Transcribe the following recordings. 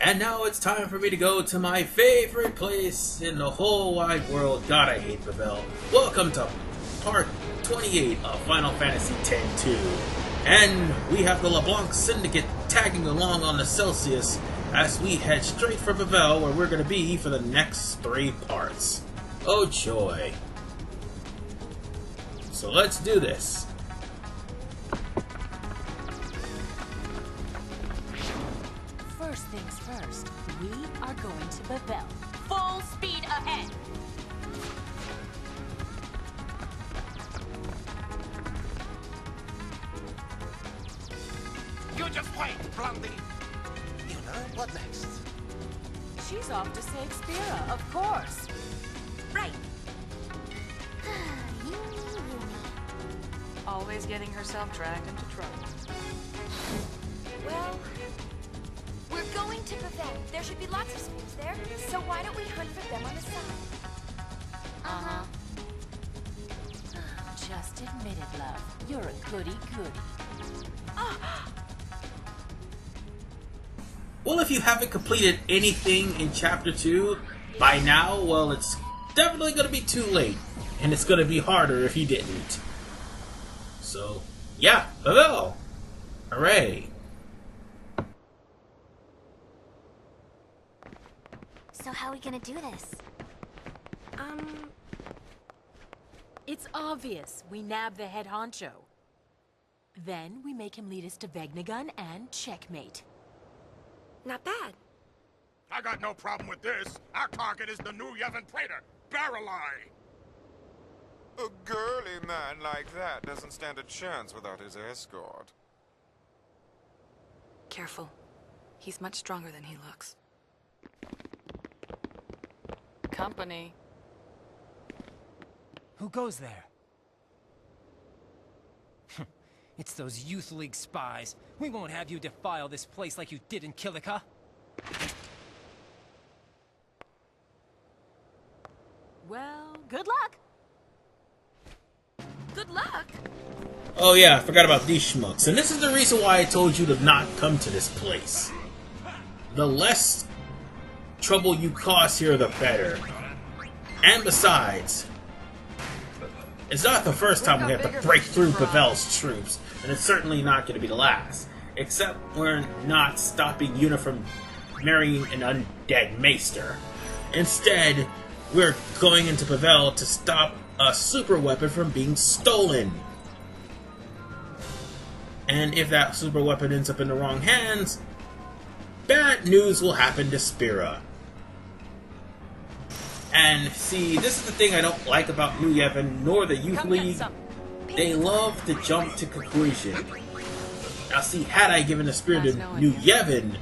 And now it's time for me to go to my favorite place in the whole wide world. God, I hate Bevelle. Welcome to part 28 of Final Fantasy X-2. And we have the LeBlanc Syndicate tagging along on the Celsius as we head straight for Bevelle, where we're going to be for the next 3 parts. Oh joy. So let's do this. First things first, we are going to Bevelle. Full speed ahead! You just wait, Blondie. You know, what next? She's off to save Spira, of course. Right. Always getting herself dragged into trouble. Well, we're going to Bevelle. There should be lots of spears there, so why don't we hunt for them on the side? Uh-huh. Just admit it, love. You're a goody-goody. Well, if you haven't completed anything in Chapter 2 by now, well, it's definitely going to be too late. And it's going to be harder if you didn't. So, yeah, Bevelle! Hooray! So how are we gonna do this? It's obvious. We nab the head honcho. Then we make him lead us to Vegnagun and checkmate. Not bad. I got no problem with this. Our target is the new Yevon Praetor, Barreleye. A girly man like that doesn't stand a chance without his escort. Careful. He's much stronger than he looks. Company. Who goes there? It's those Youth League spies. We won't have you defile this place like you did in Kilika. Well, good luck. Good luck. Oh yeah, I forgot about these schmucks. And this is the reason why I told you to not come to this place. The less trouble you cause here, the better. And besides, it's not the first time we have to break through Bevelle's troops, and it's certainly not going to be the last. Except we're not stopping Yuna from marrying an undead maester. Instead, we're going into Bevelle to stop a super weapon from being stolen. And if that super weapon ends up in the wrong hands, bad news will happen to Spira. And see, this is the thing I don't like about New Yevon nor the Youth League. They love to jump to conclusion. Now see, had I given the Spear to New Yevon,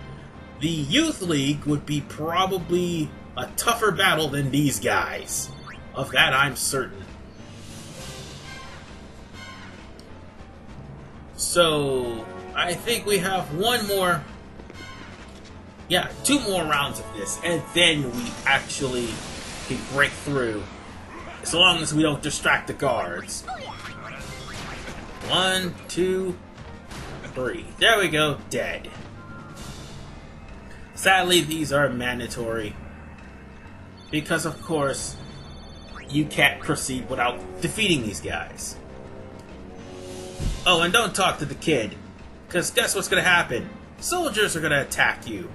the Youth League would be probably a tougher battle than these guys. Of that I'm certain. So, I think we have two more rounds of this, and then we actually can break through, as long as we don't distract the guards. 1, 2, 3. There we go, dead. Sadly, these are mandatory, because of course, you can't proceed without defeating these guys. Oh, and don't talk to the kid, because guess what's going to happen? Soldiers are going to attack you.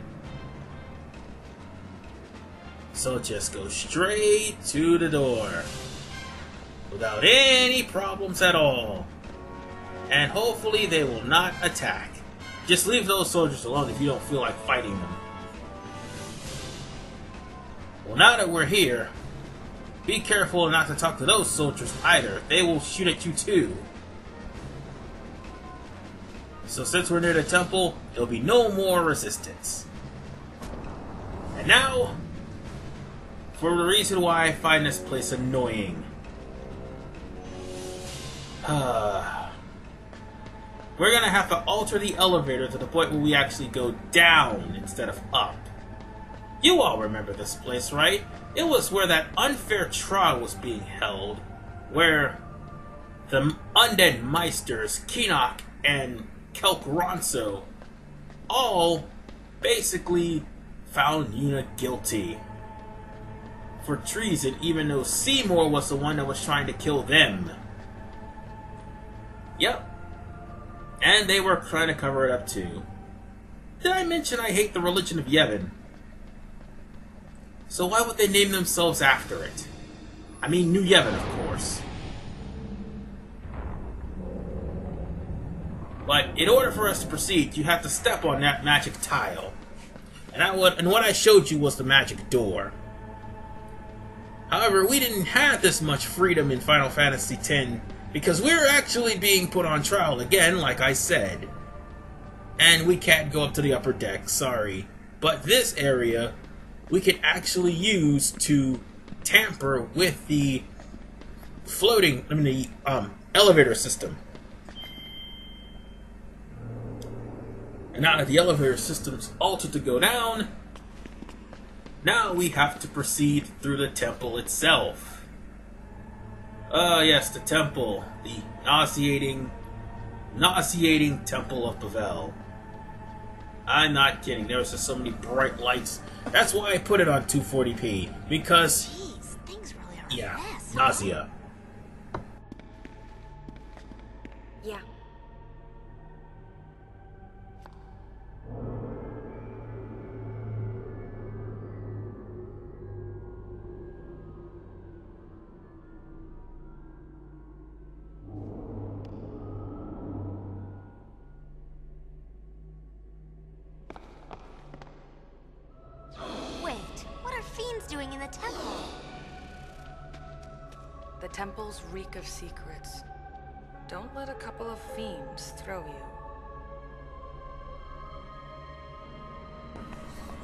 So just go straight to the door, without any problems at all. And hopefully they will not attack. Just leave those soldiers alone if you don't feel like fighting them. Well, now that we're here, be careful not to talk to those soldiers either. They will shoot at you too. So since we're near the temple, there'll be no more resistance. And now, for the reason why I find this place annoying. We're gonna have to alter the elevator to the point where we actually go down instead of up. You all remember this place, right? It was where that unfair trial was being held, where the undead Meisters, Keenock and Kelk Ronso all basically found Yuna guilty for treason, even though Seymour was the one that was trying to kill them. Yep. And they were trying to cover it up too. Did I mention I hate the religion of Yevon? So why would they name themselves after it? I mean, New Yevon, of course. But in order for us to proceed, you have to step on that magic tile. And what I showed you was the magic door. However, we didn't have this much freedom in Final Fantasy X because we're actually being put on trial again, like I said. And we can't go up to the upper deck, sorry. But this area, we can actually use to tamper with the elevator system. And now that the elevator system's altered to go down, now we have to proceed through the temple itself. Yes, the temple. The nauseating temple of Bevelle. I'm not kidding, there was just so many bright lights. That's why I put it on 240p. Because, Jeez, things really are yeah, a mess. nausea. Yeah. Wait, what are fiends doing in the temple? The temples reek of secrets. Don't let a couple of fiends throw you.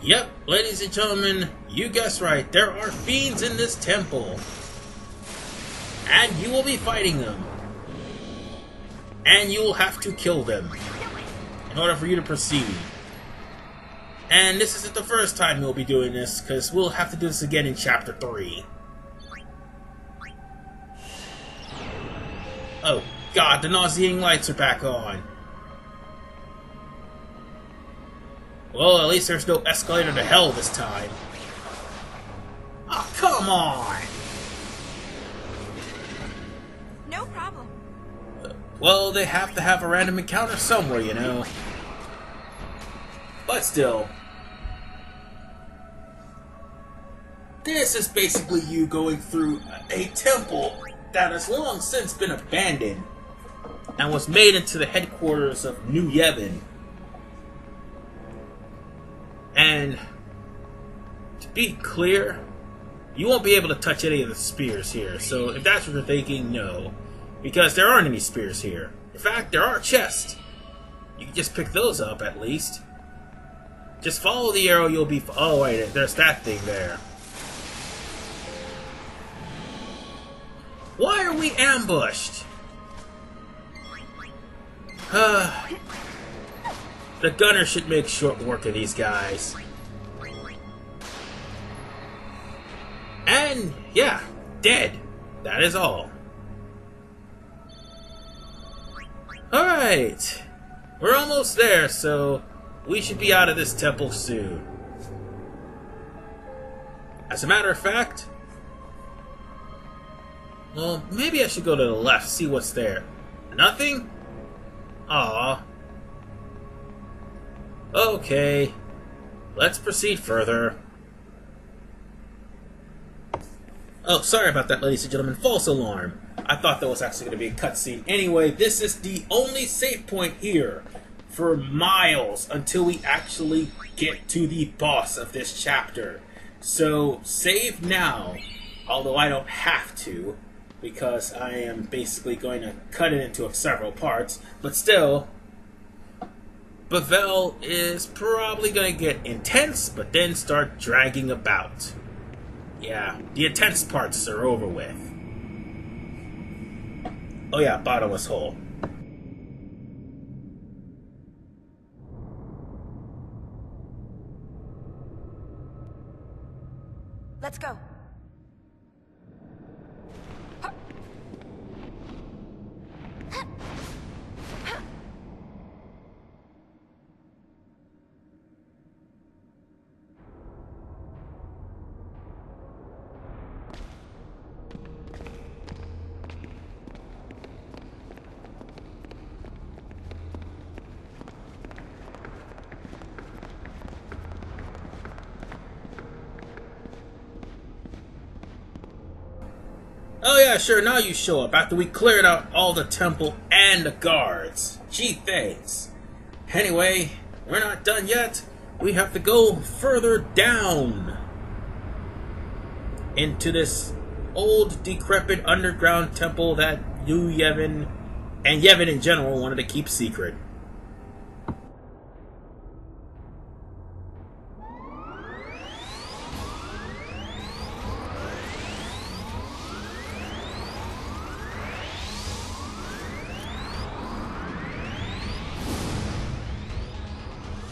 Yep, ladies and gentlemen, you guessed right. There are fiends in this temple. And you will be fighting them. And you will have to kill them in order for you to proceed. And this isn't the first time we'll be doing this, because we'll have to do this again in Chapter 3. Oh god, the nauseating lights are back on. Well, at least there's no escalator to hell this time. Oh, come on! No problem. Well, they have to have a random encounter somewhere, you know. But still. This is basically you going through a temple that has long since been abandoned and was made into the headquarters of New Yevon. And to be clear, you won't be able to touch any of the spears here. So if that's what you're thinking, no. Because there aren't any spears here. In fact, there are chests. You can just pick those up at least. Just follow the arrow, you'll be... Oh wait, there's that thing there. Why are we ambushed? The gunner should make short work of these guys. And, yeah, dead. That is all. Alright. We're almost there, so we should be out of this temple soon. As a matter of fact... Well, maybe I should go to the left, see what's there. Nothing? Aww. Okay. Let's proceed further. Oh, sorry about that, ladies and gentlemen. False alarm. I thought that was actually going to be a cutscene. Anyway, this is the only save point here for miles until we actually get to the boss of this chapter. So, save now. Although I don't have to, because I am basically going to cut it into several parts. But still, Bevelle is probably going to get intense, but then start dragging about. Yeah, the intense parts are over with. Oh yeah, bottomless hole. Let's go. Oh yeah, sure, now you show up after we cleared out all the temple and the guards. Gee, thanks. Anyway, we're not done yet. We have to go further down into this old, decrepit underground temple that you, Yevon, and Yevon in general wanted to keep secret.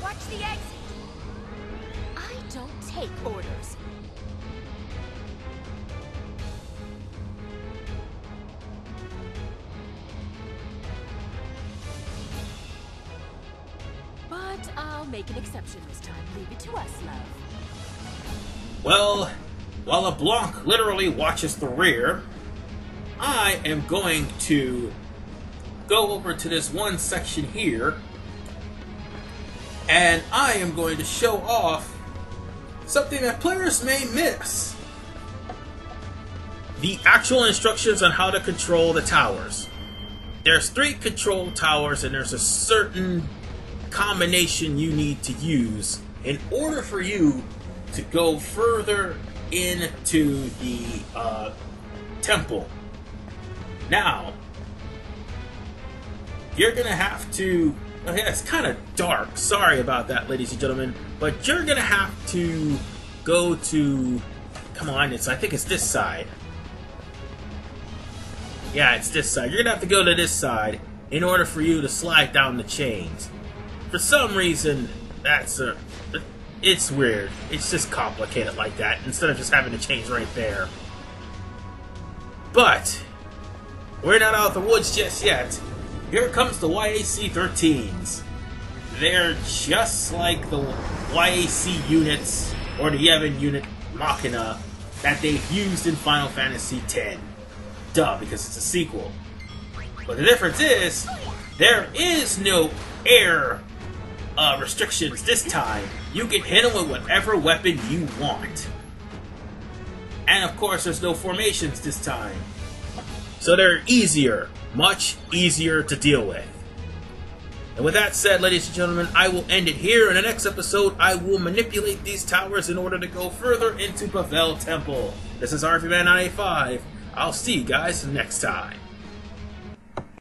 Watch the exit. I don't take orders. But I'll make an exception this time. Leave it to us, love. Well, while LeBlanc literally watches the rear, I am going to go over to this one section here, and I am going to show off something that players may miss. The actual instructions on how to control the towers. There's 3 control towers, and there's a certain combination you need to use in order for you to go further into the temple. Now, you're gonna have to... Oh yeah, it's kind of dark. Sorry about that, ladies and gentlemen. But you're gonna have to go to... Come on, I think it's this side. Yeah, it's this side. You're gonna have to go to this side in order for you to slide down the chains. For some reason, it's weird. It's just complicated like that, instead of just having the chains right there. But we're not out of the woods just yet. Here comes the YAC-13s. They're just like the YAC units, or the Yevon unit Machina, that they've used in Final Fantasy X. Duh, because it's a sequel. But the difference is, there is no air restrictions this time. You can hit them with whatever weapon you want. And of course, there's no formations this time. So they're easier. Much easier to deal with. And with that said, ladies and gentlemen, I will end it here. In the next episode, I will manipulate these towers in order to go further into Bevelle Temple. This is RVMan985. I'll see you guys next time.